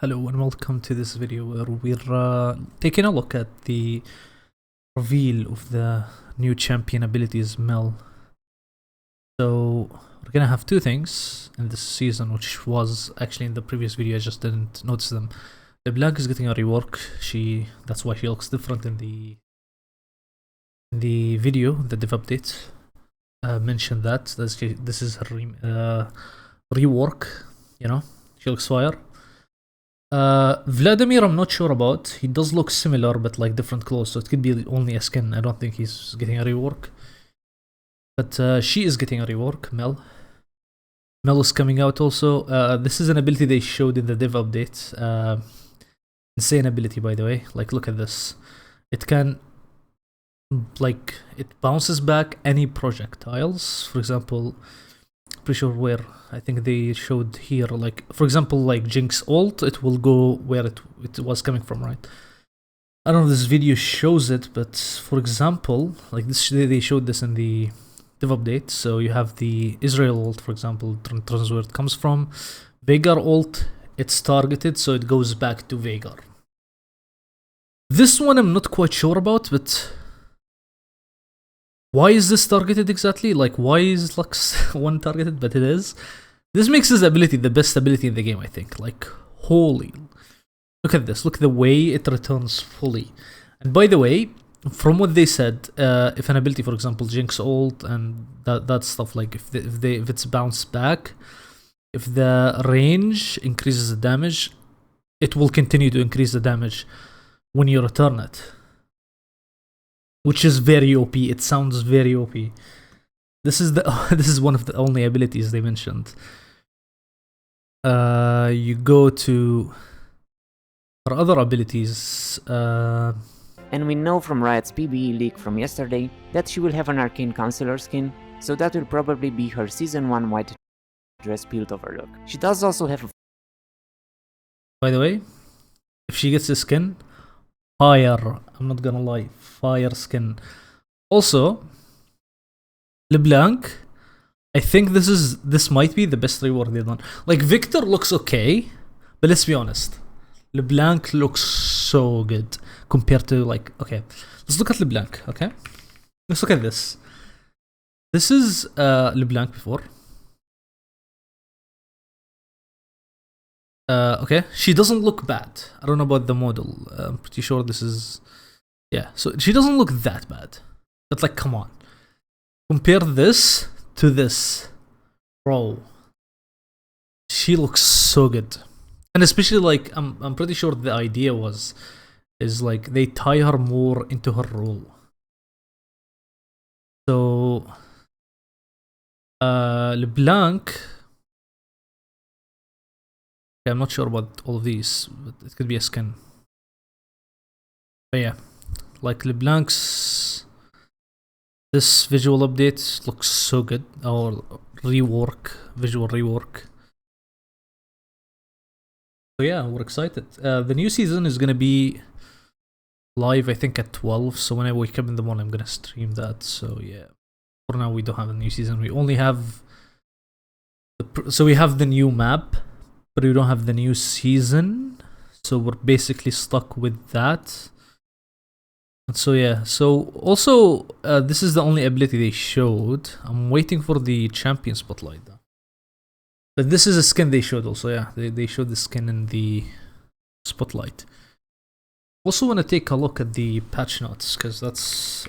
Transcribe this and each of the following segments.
Hello and welcome to this video where we're taking a look at the reveal of the new champion abilities Mel. So we're gonna have two things in this season, which was actually in the previous video, I just didn't notice them. Leblanc is getting a rework. That's why she looks different in the video, the dev update. Mentioned that this is her rework, you know, she looks fire. Vladimir, I'm not sure about. He does look similar, but like different clothes, so it could be only a skin. I don't think he's getting a rework. But she is getting a rework, Mel. Mel is coming out also. This is an ability they showed in the dev update. Insane ability, by the way. Like, look at this. It can, like, it bounces back any projectiles. For example, pretty sure where, I think they showed here, like, for example, like Jinx ult, it will go where it was coming from, right? I don't know if this video shows it, but for example, like this, they showed this in the dev update. So you have the Israel ult, for example, turns where it comes from. Veigar ult, it's targeted, so it goes back to Veigar. This one I'm not quite sure about, but why is this targeted exactly? Like, why is Lux one targeted? But it is. This makes his ability the best ability in the game, I think. Like, holy. Look at this. Look at the way it returns fully. And by the way, from what they said, if an ability, for example, Jinx ult and that stuff, like if it's bounced back, if the range increases the damage, it will continue to increase the damage when you return it. Which is very OP. It sounds very OP. This is one of the only abilities they mentioned. You go to our other abilities. And we know from Riot's PBE leak from yesterday that she will have an Arcane Counselor skin, so that will probably be her Season 1 white dress build overlook. She does also have a... By the way, if she gets a skin, fire. I'm not gonna lie, fire skin. Also, LeBlanc, I think this might be the best reward they've done. Like, Victor looks okay, but let's be honest, LeBlanc looks so good compared to, like, okay, let's look at LeBlanc. Okay, let's look at this. This is LeBlanc before. Okay, she doesn't look bad. I don't know about the model. I'm pretty sure this is, yeah, so she doesn't look that bad. But like, come on, compare this to this, bro. She looks so good. And especially, like, I'm pretty sure the idea is like they tie her more into her role. So LeBlanc, I'm not sure about all of these, but it could be a skin. But yeah, like Leblanc's, this visual update looks so good. Or visual rework. So yeah, we're excited. The new season is gonna be live, I think, at 12. So when I wake up in the morning, I'm gonna stream that. So yeah, for now we don't have a new season. We only have we have the new map, but we don't have the new season, so we're basically stuck with that. And so yeah, so also this is the only ability they showed. I'm waiting for the champion spotlight though. But this is a skin they showed also, yeah. They showed the skin in the spotlight. Also want to take a look at the patch notes, because I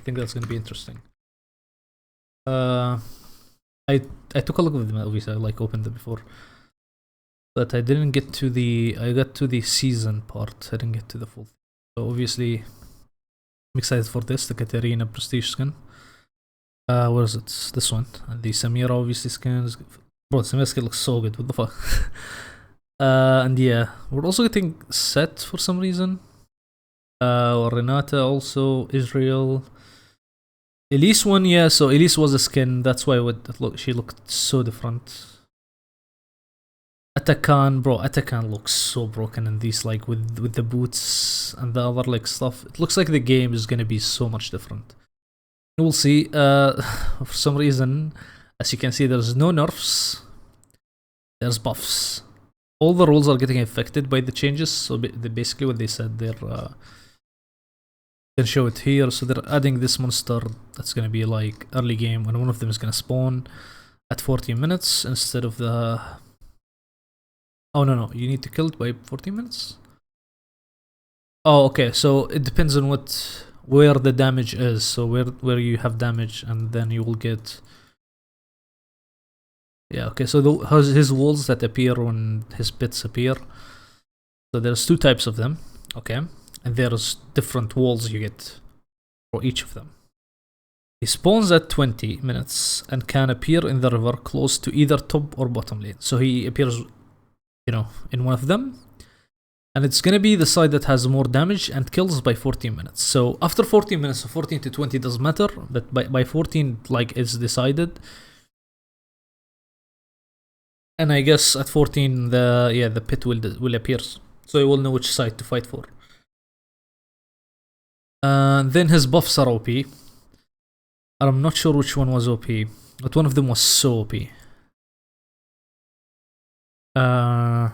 think that's going to be interesting. I took a look at them, obviously. I like opened them before. But I didn't get to I got to the season part. I didn't get to the full thing. So obviously, I'm excited for this, the Katarina Prestige skin. Where is it? This one. And the Samira, obviously, skins. Bro, Samira's skin looks so good. What the fuck? And yeah, we're also getting Set for some reason. Renata also, Israel. Elise one, yeah, so Elise was a skin. That's why she looked so different. Atakan, bro, Atakan looks so broken in these, like with the boots and the other like stuff. It looks like the game is gonna be so much different. We'll see. For some reason, as you can see, there's no nerfs. There's buffs. all the roles are getting affected by the changes. So basically what they said, they're can show it here. So they're adding this monster that's gonna be like early game when one of them is gonna spawn at 14 minutes instead of the... Oh no, you need to kill it by 14 minutes? Oh, okay, so it depends on where the damage is. So where you have damage, and then you will get... Yeah, okay, so his walls that appear when his bits appear. So there's two types of them, okay? And there's different walls you get for each of them. He spawns at 20 minutes and can appear in the river close to either top or bottom lane. So he appears, you know, in one of them. And it's gonna be the side that has more damage and kills by 14 minutes. So after 14 minutes, so 14 to 20 doesn't matter, but by 14, like, it's decided. And I guess at 14, the pit will appear, so you will know which side to fight for. Then his buffs are OP. I'm not sure which one was OP, but one of them was so OP. Yeah,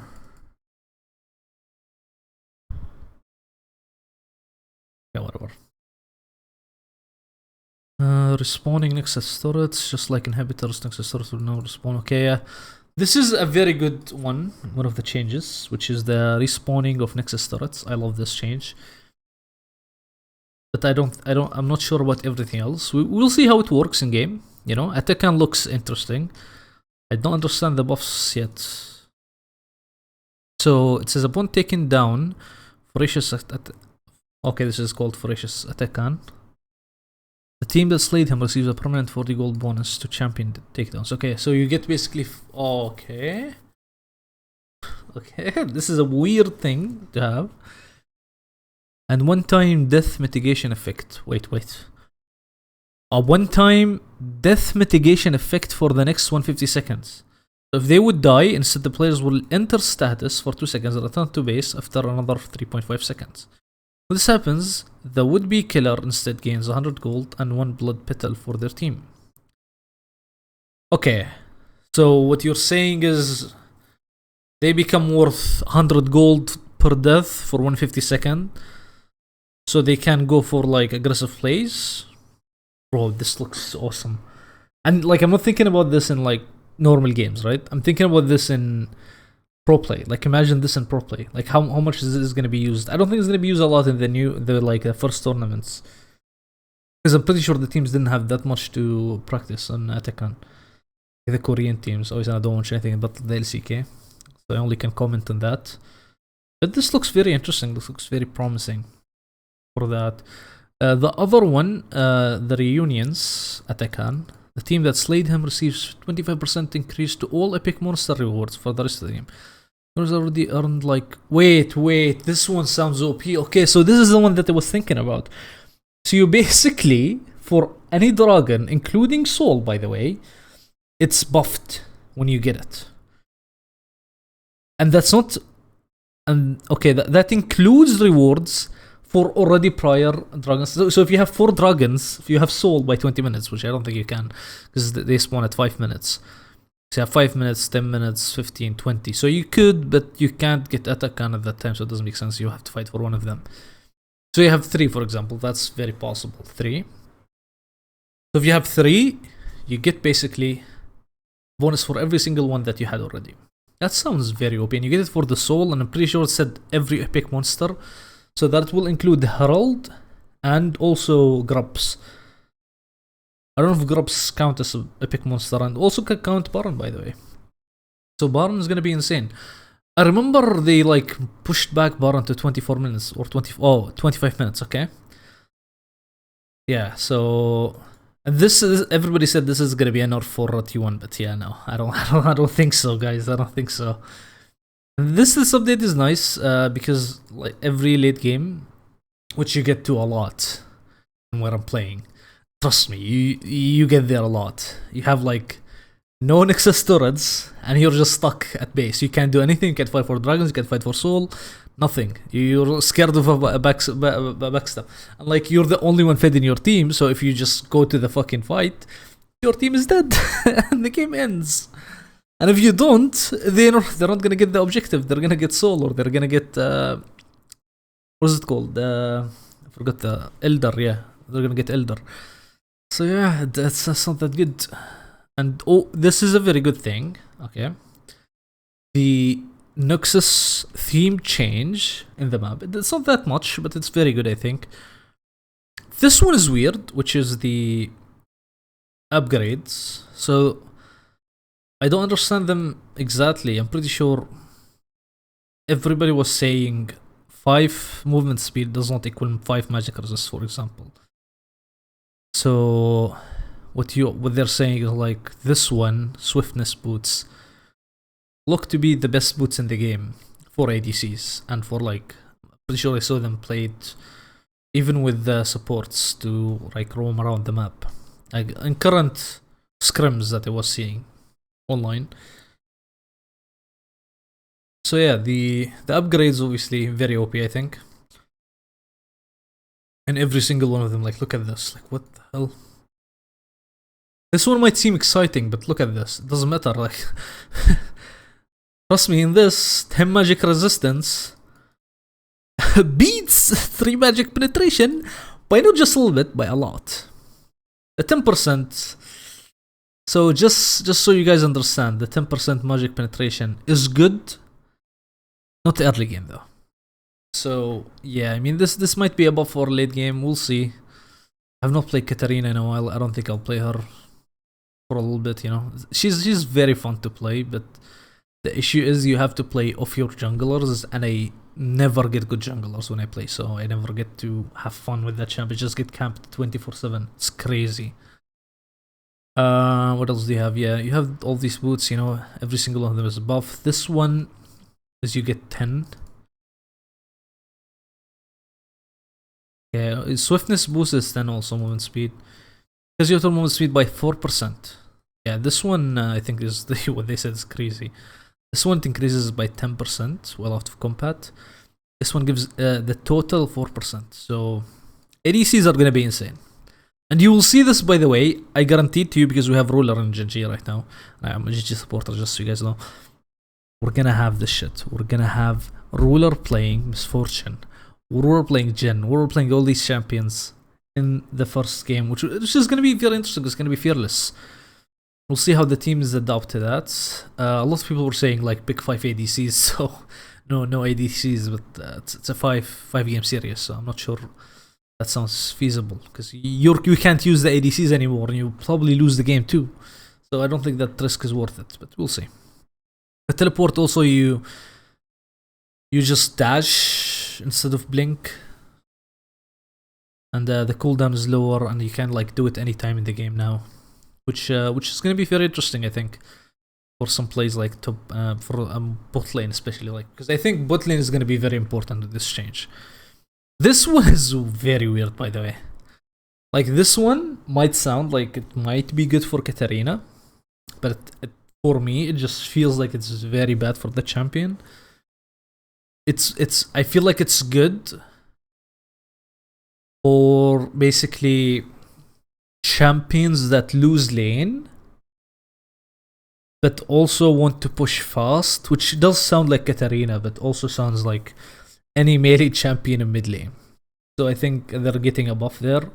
whatever. Respawning next to turrets, just like inhibitors next to turrets will now respawn. Okay, yeah. This is a very good one of the changes, which is the respawning of Nexus turrets. I love this change. But I'm not sure about everything else. We'll see how it works in game. You know, Atekan looks interesting. I don't understand the buffs yet. So it says upon taken down, Voracious okay, this is called Voracious Atekan. The team that slayed him receives a permanent 40 gold bonus to champion the takedowns. Okay, so you get basically... Okay. Okay, this is a weird thing to have. And one-time death mitigation effect. Wait. A one-time death mitigation effect for the next 150 seconds. So if they would die, instead the players will enter status for 2 seconds and return to base after another 3.5 seconds. When this happens, the would-be killer instead gains 100 gold and 1 blood petal for their team. Okay, so what you're saying is they become worth 100 gold per death for 150 seconds. So they can go for like aggressive plays. Bro, this looks awesome. And like, I'm not thinking about this in like normal games, right? I'm thinking about this in pro play. Like, imagine this in pro play. Like, how much is this going to be used? I don't think it's going to be used a lot in the first tournaments, because I'm pretty sure the teams didn't have that much to practice on Atekan. The Korean teams, obviously I don't watch anything but the LCK, so I only can comment on that. But this looks very interesting. This looks very promising for that. The other one, the reunions Atekan. The team that slayed him receives 25% increase to all epic monster rewards for the rest of the game. There's already earned like... Wait, this one sounds OP. Okay, so this is the one that I was thinking about. So you basically, for any dragon, including Soul by the way, it's buffed when you get it. And that's not... And okay, that includes rewards for already prior dragons. So if you have 4 dragons, if you have Soul by 20 minutes, which I don't think you can, because they spawn at 5 minutes. So you have 5 minutes, 10 minutes, 15, 20. So you could, but you can't get Atekan at that time, so it doesn't make sense. You have to fight for one of them. So you have 3, for example. That's very possible. 3. So if you have 3, you get basically bonus for every single one that you had already. That sounds very OP. And you get it for the Soul, and I'm pretty sure it said every epic monster. So that will include the Herald and also Grubs. I don't know if Grubs count as an epic monster, and also can count Baron, by the way. So Baron is gonna be insane. I remember they like pushed back Baron to 24 minutes or 25 minutes, okay? Yeah, so this is, everybody said this is gonna be a nerf for T1, but yeah, no, I don't think so, guys. I don't think so. This update is nice because like every late game, which you get to a lot when I'm playing, trust me, you get there a lot. You have like no Nexus turrets and you're just stuck at base. You can't do anything. You can't fight for dragons, you can't fight for Soul, nothing. You're scared of a backstab. And like, you're the only one fed in your team, so if you just go to the fucking fight, your team is dead and the game ends. And if you don't, they're not gonna get the objective. They're gonna get soul, or they're gonna get what's it called? I forgot the elder. Yeah, they're gonna get elder. So yeah, that's not that good. And oh, this is a very good thing. Okay, the Noxus theme change in the map. It's not that much, but it's very good, I think. This one is weird, which is the upgrades. So I don't understand them exactly. I'm pretty sure everybody was saying 5 movement speed does not equal 5 magic resist, for example. So what they're saying is like this one, swiftness boots, look to be the best boots in the game for ADCs, and for like, I'm pretty sure I saw them played even with the supports to like roam around the map. Like in current scrims that I was seeing online. So yeah, the upgrades obviously very OP, I think. And every single one of them, like, look at this, like, what the hell? This one might seem exciting, but look at this. It doesn't matter, like, trust me, in this, 10 magic resistance beats 3 magic penetration by not just a little bit, by a lot. The 10%. So just so you guys understand, the 10% magic penetration is good. Not early game though. So yeah, I mean this might be a buff for late game. We'll see. I've not played Katarina in a while. I don't think I'll play her for a little bit. You know, she's very fun to play, but the issue is you have to play off your junglers, and I never get good junglers when I play, so I never get to have fun with that champ. I just get camped 24/7. It's crazy. What else do you have? Yeah, you have all these boots. You know, every single one of them is a buff. This one is you get 10. Yeah, swiftness boosts 10 also, movement speed. Because you have movement speed by 4%. Yeah, this one I think is what they said is crazy. This one increases by 10% while out of combat. This one gives the total 4%. So ADCs are gonna be insane. And you will see this, by the way, I guarantee it to you, because we have Ruler and GG right now. I'm a GG supporter, just so you guys know. We're gonna have this shit. We're gonna have Ruler playing Misfortune. We're playing Jhin. We're playing all these champions in the first game, which is gonna be very interesting. It's gonna be fearless. We'll see how the teams adapt to that. A lot of people were saying like pick 5 ADCs, so no ADCs, but it's a 5 game series, so I'm not sure that sounds feasible, because you can't use the ADCs anymore, and you probably lose the game too. So I don't think that risk is worth it, but we'll see. The teleport also, you just dash instead of blink, and the cooldown is lower, and you can like do it anytime in the game now, which is gonna be very interesting, I think, for some plays like top for bot lane especially, like, because I think bot lane is gonna be very important with this change. This one is very weird, by the way. Like, this one might sound like it might be good for Katarina, but for me, it just feels like it's very bad for the champion. I feel like it's good for basically champions that lose lane, but also want to push fast, which does sound like Katarina, but also sounds like any melee champion in mid lane. So I think they're getting a buff there.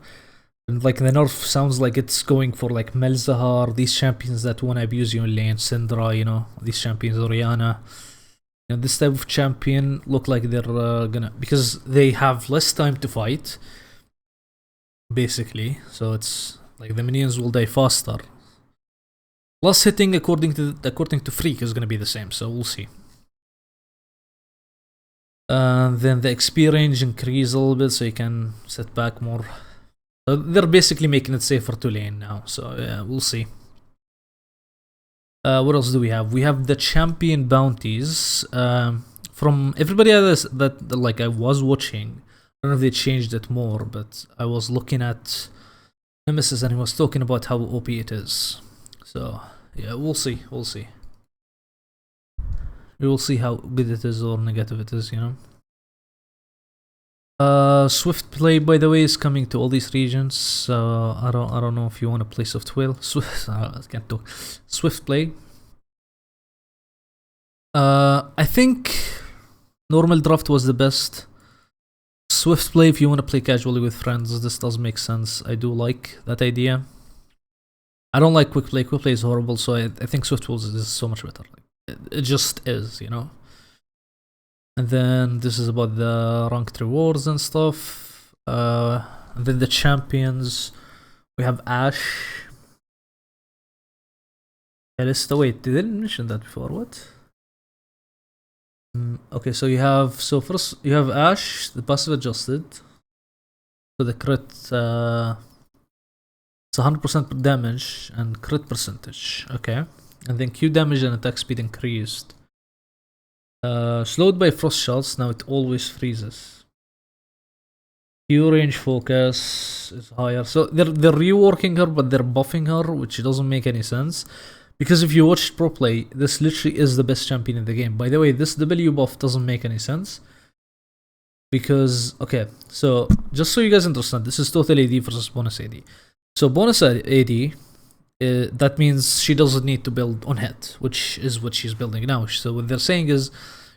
And like the nerf sounds like it's going for like Melzahar, these champions that want to abuse you in lane, Syndra, you know, these champions, Oriana. You know, this type of champion look like they're gonna, because they have less time to fight, basically. So it's like the minions will die faster. Plus hitting according to Freak is gonna be the same, so we'll see. Then the XP range increase a little bit, so you can set back more. So they're basically making it safer to lane now, so yeah, we'll see. What else do we have? We have the champion bounties. From everybody else that like I was watching, I don't know if they changed it more, but I was looking at Nemesis and he was talking about how OP it is. So yeah, we'll see. We will see how good it is or negative it is, you know. Swift play, by the way, is coming to all these regions. So I don't know if you want to play Swift Whale. I can't talk. Swift play I think normal draft was the best. Swift play if you want to play casually with friends. This does make sense. I do like that idea. I don't like quick play. Quick play is horrible, so I think Swift Pulls is so much better. It just is, you know. And then this is about the ranked rewards and stuff. And then the champions. We have Ash. Kalista. Wait, they didn't mention that before. What? Okay, so first you have Ash, the passive adjusted. So the crit, it's 100% damage and crit percentage. Okay, and then Q damage and attack speed increased. Slowed by frost shots. Now it always freezes. Q range focus is higher. So they're reworking her, but they're buffing her, which doesn't make any sense. Because if you watch pro play, this literally is the best champion in the game. By the way, this W buff doesn't make any sense. Because, okay, so just so you guys understand, this is total AD versus bonus AD. So bonus AD, that means she doesn't need to build on hit, which is what she's building now. So what they're saying is,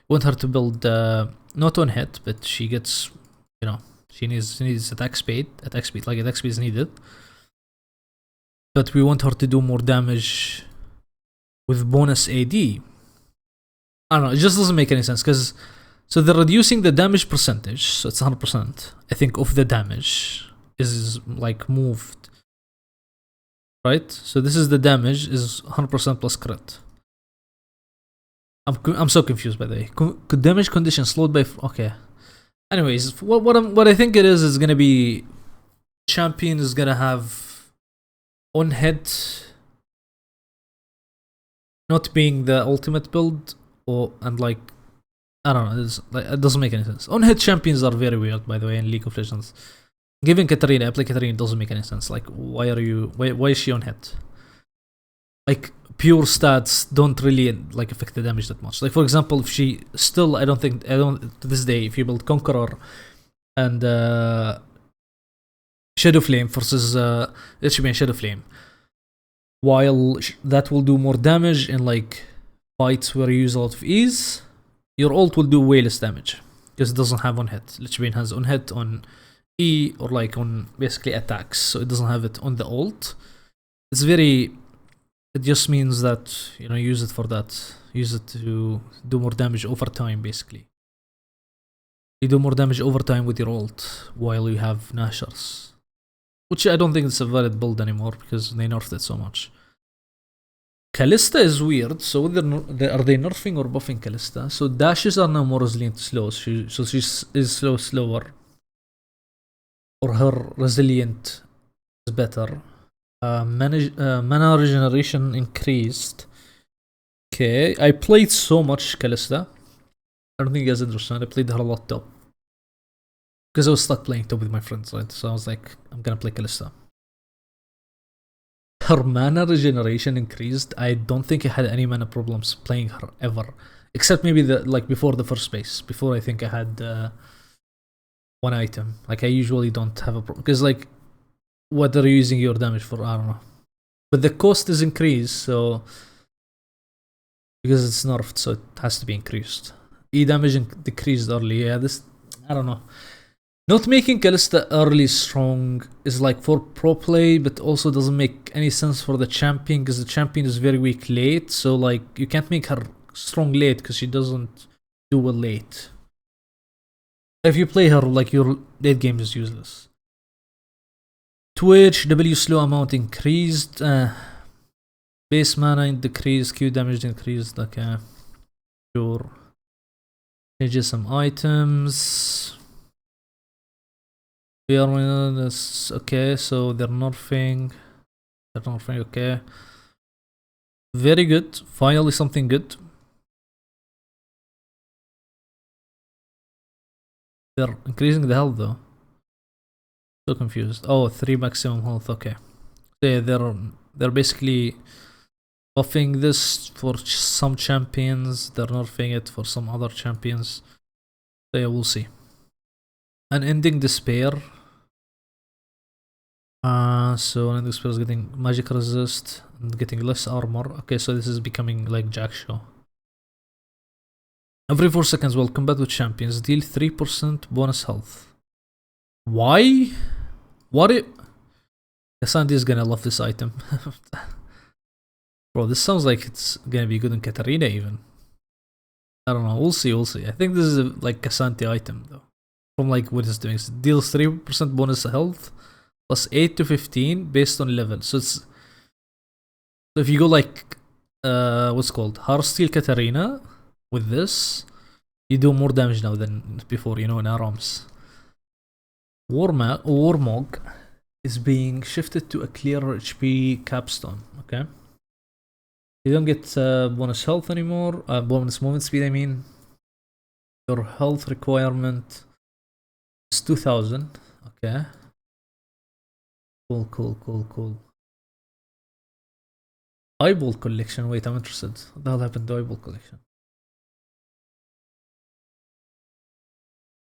you want her to build not on hit, but she gets, you know, she needs attack speed. Attack speed is needed. But we want her to do more damage with bonus AD. I don't know, it just doesn't make any sense because so they're reducing the damage percentage, so it's 100%. I think of the damage is like moved, right? So this is the damage is 100% plus crit. I'm so confused by the way. Damage condition slowed by okay. Anyways, what I think it is gonna be champion is gonna have on hit not being the ultimate build, and like I don't know, it doesn't make any sense. On hit champions are very weird, by the way, in League of Legends. Giving Katarina, I play Katarina, doesn't make any sense. Like, why is she on hit? Like pure stats don't really like affect the damage that much. Like for example, if she still, I don't to this day, if you build Conqueror and Shadow Flame versus it should be Shadow Flame. While that will do more damage in like fights where you use a lot of ease, your ult will do way less damage because it doesn't have on hit. Lich Bane has on hit on E or like on basically attacks, so it doesn't have it on the ult. It just means that, you know, use it for that. Use it to do more damage over time, basically. You do more damage over time with your ult while you have Nashers. Which I don't think it's a valid build anymore because they nerfed it so much. Kalista is weird, so are they nerfing or buffing Kalista? So dashes are now more resilient to slows, so she is slower. Or her resilient is better. Mana regeneration increased. Okay, I played so much Kalista. I don't think you guys understand. I played her a lot top. Because I was stuck playing top with my friends, right? So I was like, I'm gonna play Kalista. Her mana regeneration increased. I don't think I had any mana problems playing her ever. Except maybe before the first base. Before I think I had one item. Like I usually don't have a problem. Because like, what are you using your damage for? I don't know. But the cost is increased, so because it's nerfed, so it has to be increased. E damage decreased early. Yeah, this I don't know. Not making Kalista early strong is like for pro play, but also doesn't make any sense for the champion because the champion is very weak late. So like you can't make her strong late because she doesn't do well late. If you play her, like your late game is useless. Twitch, W slow amount increased. Base mana decreased, Q damage increased. Okay, sure. Changes some items. We are this. Okay, so they're nerfing. Okay. Very good. Finally, something good. They're increasing the health though. So confused. Oh, 3 maximum health. Okay. Yeah, they're basically buffing this for some champions. They're nerfing it for some other champions. So yeah, we'll see. Unending Despair. So Unending Despair is getting magic resist and getting less armor. Okay, so this is becoming like Jack Show. Every 4 seconds while combat with champions, deal 3% bonus health. Why? What it? Cassandra is gonna love this item. Bro, this sounds like it's gonna be good in Katarina even. I don't know, we'll see. I think this is a, like Cassandra item though. From like what it's doing. It deals 3% bonus health plus 8 to 15 based on level. So it's... So if you go like what's it called? Heartsteel Katarina with this, you do more damage now than before, you know, in ARAMs. Warmog is being shifted to a clearer HP capstone, okay? You don't get bonus health anymore, bonus movement speed I mean. Your health requirement is 2000, okay. Cool. Eyeball collection, wait, I'm interested. What the hell happened to eyeball collection?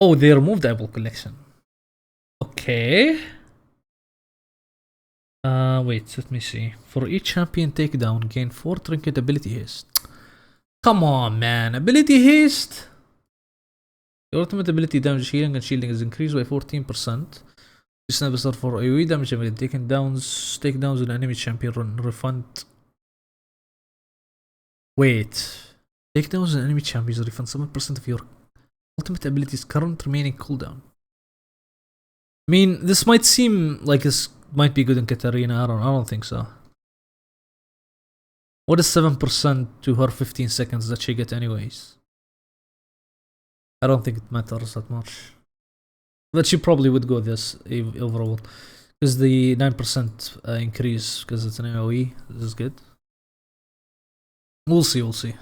Oh, they removed eyeball collection. Okay. Wait, let me see. For each champion takedown, gain 4 trinket ability haste. Come on, man. Ability haste? Your ultimate ability damage healing and shielding is increased by 14%. Sniper star for AoE damage and takedowns with an enemy champion refund. Wait. Takedowns with an enemy champion refund 7% of your ultimate ability's current remaining cooldown. I mean, this might seem like this might be good in Katarina. I don't think so. What is 7% to her 15 seconds that she get anyways? I don't think it matters that much. But she probably would go this overall. Because the 9% increase because it's an AoE. This is good. We'll see.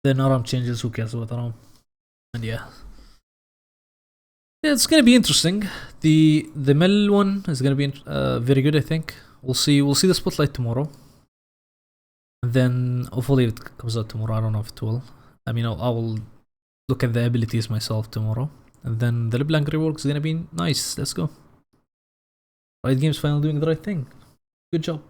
Then Aram changes, who cares about Aram? And yeah. Yeah, it's gonna be interesting. The Mel one is gonna be very good, I think. We'll see the spotlight tomorrow. And then hopefully it comes out tomorrow. I don't know if it will. I mean, I will look at the abilities myself tomorrow. And then the Leblanc rework is gonna be nice. Let's go. Riot Games finally doing the right thing. Good job.